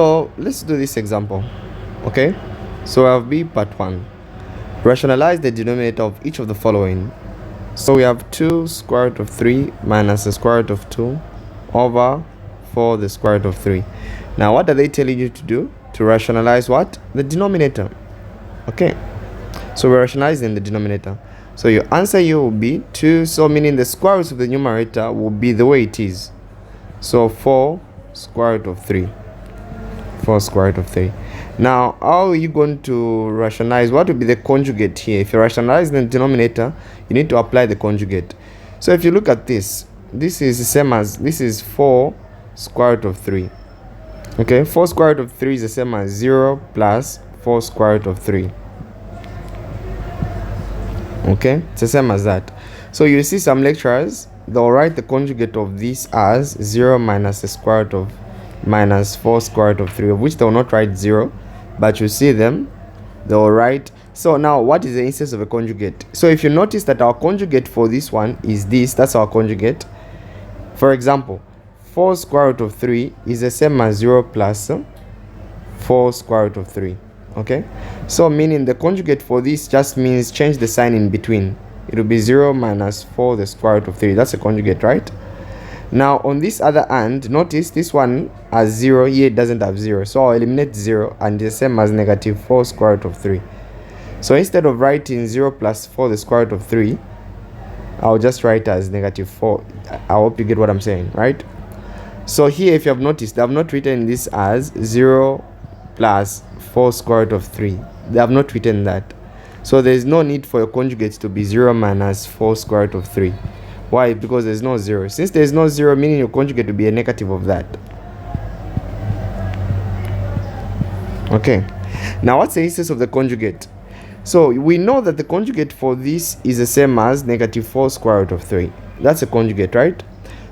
So let's do this example. Okay, so I have B part 1. Rationalize the denominator of each of the following. So we have 2 square root of 3 minus the square root of 2 over 4 the square root of 3. Now what are they telling you to do? To rationalize what? The denominator. Okay, so we're rationalizing the denominator. So your answer here will be 2, so meaning the square root of the numerator will be the way it is. So 4 square root of 3. 4 square root of 3. Now, how are you going to rationalize? What will be the conjugate here? If you rationalize the denominator, you need to apply the conjugate. So if you look at this, this is the same as, this is 4 square root of 3. Okay, 4 square root of 3 is the same as 0 plus 4 square root of 3. Okay, it's the same as that. So you see some lecturers, they'll write the conjugate of this as 0 minus the square root of minus 4 square root of 3, of which they will not write 0, but you see them, they will write. So now what is the instance of a conjugate? So if you notice that our conjugate for this one is this, that's our conjugate. For example, 4 square root of 3 is the same as 0 plus 4 square root of 3. Okay, so meaning the conjugate for this just means change the sign in between. It will be 0 minus 4 the square root of 3. That's a conjugate, right? Now on this other hand, notice this one has 0, here it doesn't have 0, so I'll eliminate 0 and the same as negative 4 square root of 3. So instead of writing 0 plus 4 the square root of 3, I'll just write as negative 4. I hope you get what I'm saying, right? So here, if you have noticed, they have not written this as 0 plus 4 square root of 3. They have not written that. So there is no need for your conjugate to be 0 minus 4 square root of 3. Why? Because there's no 0. Since there's no 0, meaning your conjugate will be a negative of that. Okay. Now what's the instance of the conjugate? So we know that the conjugate for this is the same as negative 4 square root of 3. That's a conjugate, right?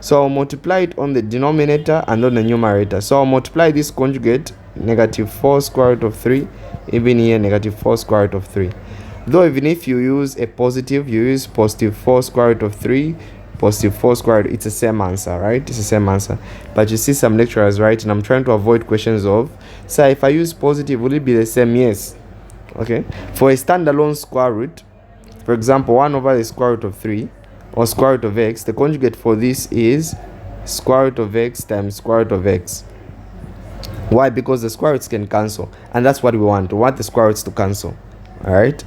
So I'll multiply it on the denominator and on the numerator. So I'll multiply this conjugate, negative 4 square root of 3, even here negative 4 square root of 3. Though even if you use a positive, you use positive 4 square root of 3, positive 4 square root, it's the same answer, right? It's the same answer. But you see some lecturers, right? And I'm trying to avoid questions of, say, if I use positive, will it be the same? Yes. Okay. For a standalone square root, for example, 1 over the square root of 3, or square root of x, the conjugate for this is square root of x times square root of x. Why? Because the square roots can cancel. And that's what we want. We want the square roots to cancel. Alright?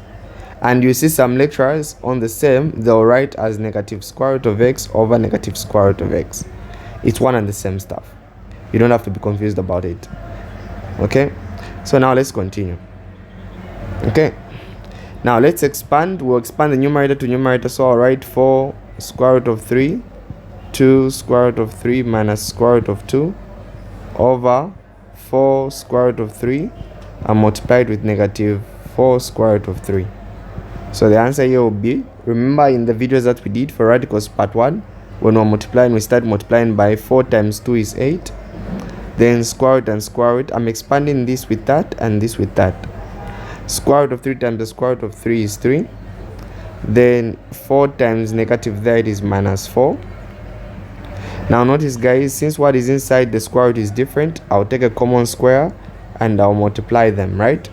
And you see some lecturers on the same, they'll write as negative square root of x over negative square root of x. It's one and the same stuff. You don't have to be confused about it. Okay? So now let's continue. Okay? Now let's expand. We'll expand the numerator to numerator. So I'll write 4 square root of 3, 2 square root of 3 minus square root of 2 over 4 square root of 3 and multiplied with negative 4 square root of 3. So the answer here will be, remember in the videos that we did for radicals part 1, when we're multiplying, we start multiplying by 4 times 2 is 8. Then square root and square root. I'm expanding this with that and this with that. Square root of 3 times the square root of 3 is 3. Then 4 times negative there, it is minus 4. Now notice guys, since what is inside the square root is different, I'll take a common square and I'll multiply them, right?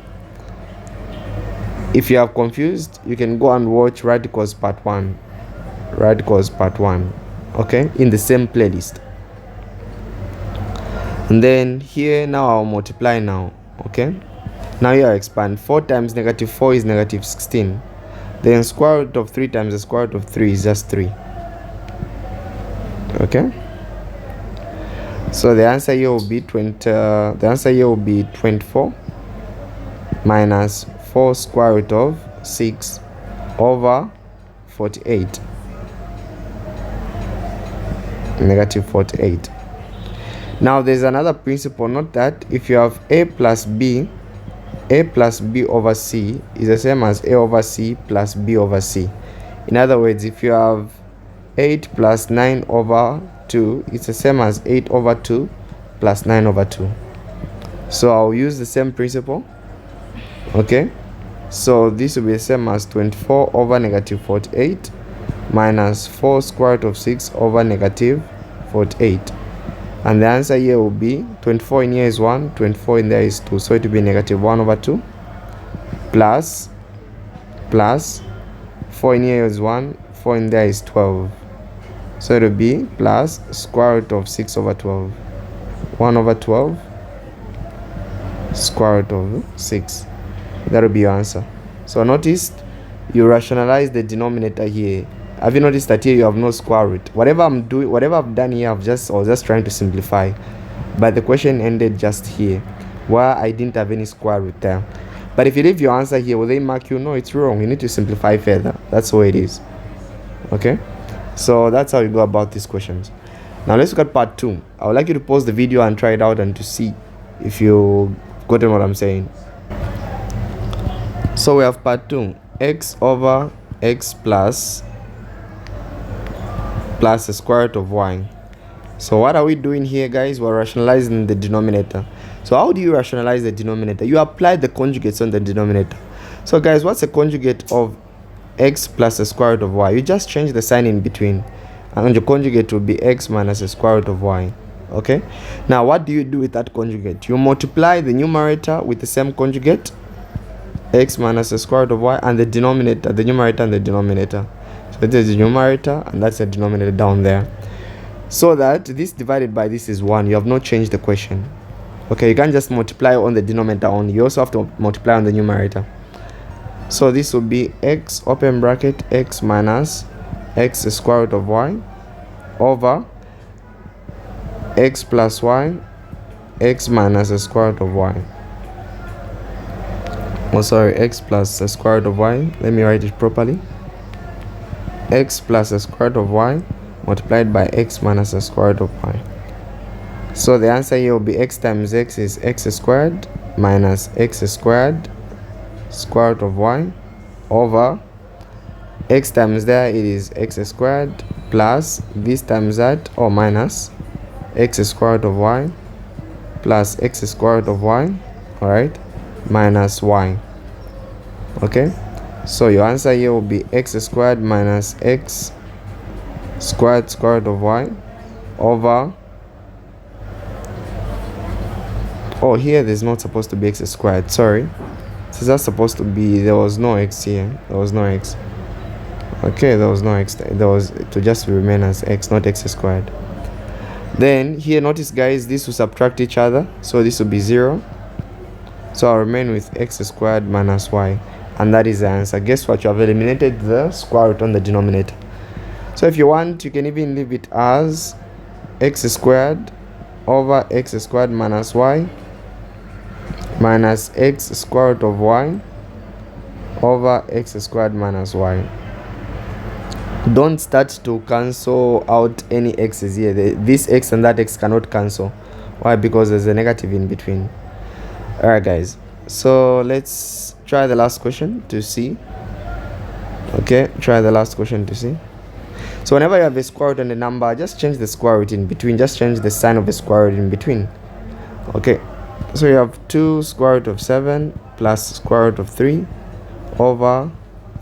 If you are confused, you can go and watch radicals part 1. Radicals part 1. Okay? In the same playlist. And then here now I'll multiply now. Okay? Now here I expand. 4 times negative 4 is negative 16. Then square root of 3 times the square root of 3 is just 3. Okay? So the answer here will be 24 minus 4 square root of 6 over 48. Negative 48. Now there's another principle. Note that if you have a plus b over c is the same as a over c plus b over c. In other words, if you have 8 plus 9 over 2, it's the same as 8 over 2 plus 9 over 2. So I'll use the same principle. Okay, so this will be the same as 24 over negative 48 minus 4 square root of 6 over negative 48. And the answer here will be 24 in here is 1, 24 in there is 2. So it will be negative 1 over 2 plus 4 in here is 1, 4 in there is 12. So it will be plus square root of 6 over 12. 1 over 12 square root of 6. That will be your answer. So notice you rationalize the denominator here. Have you noticed that here you have no square root? Whatever I've done here, I was just trying to simplify, but the question ended just here where I didn't have any square root there. But if you leave your answer here, will they mark you? No, it's wrong. You need to simplify further. That's the way it is. Okay, so that's how you go about these questions. Now let's look at part 2. I would like you to pause the video and try it out and to see if you gotten what I'm saying. So we have part 2, x over x plus the square root of y. So what are we doing here, guys? We're rationalizing the denominator. So how do you rationalize the denominator? You apply the conjugates on the denominator. So guys, what's the conjugate of x plus the square root of y? You just change the sign in between, and the conjugate will be x minus the square root of y. Okay, now what do you do with that conjugate? You multiply the numerator with the same conjugate, x minus the square root of y, and the denominator, the numerator and the denominator. So this is the numerator and that's the denominator down there, so that this divided by this is 1. You have not changed the question. Okay, you can't just multiply on the denominator only, you also have to multiply on the numerator. So this will be x open bracket x minus x square root of y over x plus y x minus the square root of y. Oh sorry, x plus the square root of y. Let me write it properly. X plus the square root of y multiplied by x minus the square root of y. So the answer here will be x times x is x squared minus x squared square root of y over x times there, it is x squared plus this times that, or minus x square root of y plus x square root of y, alright, minus y. Okay, so your answer here will be x squared minus x squared square root of y over, oh here there's not supposed to be x squared, sorry. So that's supposed to be, there was no x here, there was no x. Okay, there was no x, there was to just remain as x, not x squared. Then here notice guys, this will subtract each other, so this will be 0. So I'll remain with x squared minus y, and that is the answer. Guess what? You have eliminated the square root on the denominator. So if you want, you can even leave it as x squared over x squared minus y minus x square root of y over x squared minus y. Don't start to cancel out any x's here. This x and that x cannot cancel. Why? Because there's a negative in between. Alright guys, so let's try the last question to see. Okay, try the last question to see. So whenever you have a square root and a number, just change the square root in between. Just change the sign of the square root in between. Okay, so you have 2 square root of 7 plus square root of 3 over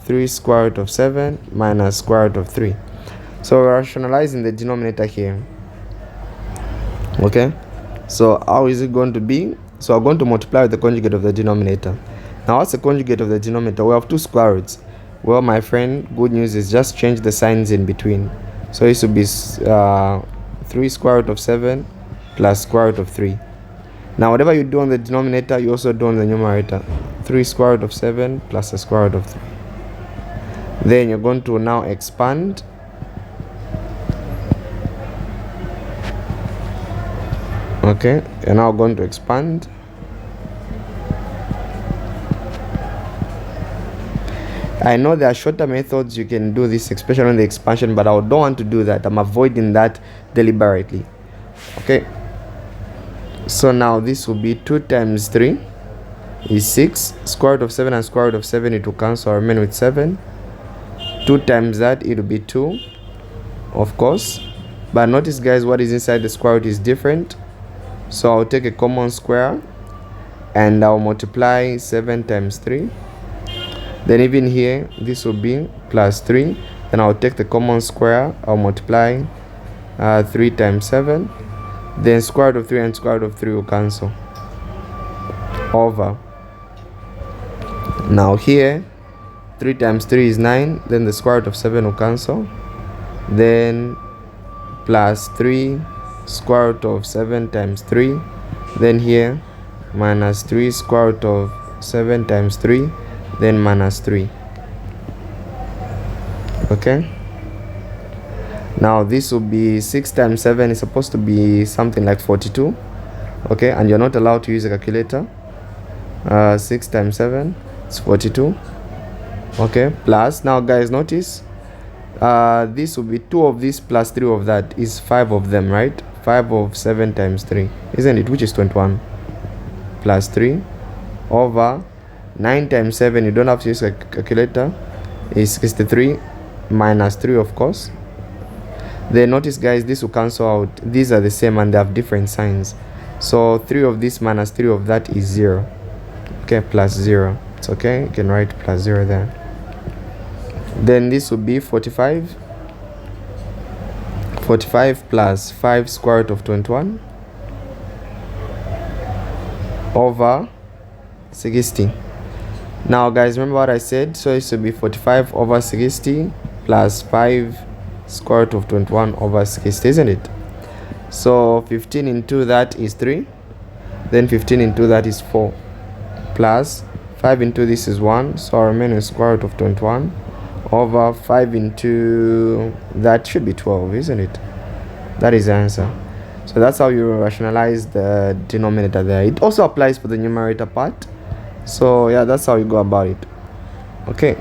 3 square root of 7 minus square root of 3. So we're rationalizing the denominator here. Okay, so how is it going to be? So we're going to multiply with the conjugate of the denominator. Now what's the conjugate of the denominator? We have 2 square roots. Well, my friend, good news is just change the signs in between. So this will be 3 square root of 7 plus square root of 3. Now whatever you do on the denominator, you also do on the numerator. 3 square root of 7 plus the square root of 3. Then you're going to now expand. Okay, you're now going to expand. I know there are shorter methods you can do this, especially on the expansion, but I don't want to do that. I'm avoiding that deliberately. Okay, so now this will be 2 times 3 is 6. Square root of 7 and square root of 7, it will cancel. I remain with 7. 2 times that, it will be 2, of course. But notice guys, what is inside the square root is different. So I'll take a common square and I'll multiply 7 times 3. Then even here, this will be plus 3. Then I'll take the common square, I'll multiply 3 times 7. then square root of 3 and square root of 3 will cancel, over. Now here 3 times 3 is 9, then the square root of 7 will cancel, then plus 3 square root of 7 times 3, then here minus 3 square root of 7 times 3, then minus 3. Okay, now this will be 6 times 7 is supposed to be something like 42. Okay, and you're not allowed to use a calculator. 6 times 7 is 42. Okay, plus, now guys, notice this will be 2 of this plus 3 of that is 5 of them, right? 5 of 7 times 3, isn't it, which is 21, plus 3 over 9 times 7, you don't have to use a calculator, is 63 minus 3, of course. Then notice guys, this will cancel out, these are the same and they have different signs, so 3 of this minus 3 of that is 0. Okay, plus 0. It's okay, you can write plus 0 there. Then this will be 45 plus 5 square root of 21 over 60. Now guys, remember what I said, so it should be 45 over 60 plus 5 square root of 21 over 60, isn't it? So 15 into that is 3, then 15 into that is 4, plus 5 into this is 1, so our remaining square root of 21 over 5 into that should be 12, isn't it? That is the answer. So that's how you rationalize the denominator there. It also applies for the numerator part. So yeah, that's how you go about it. Okay.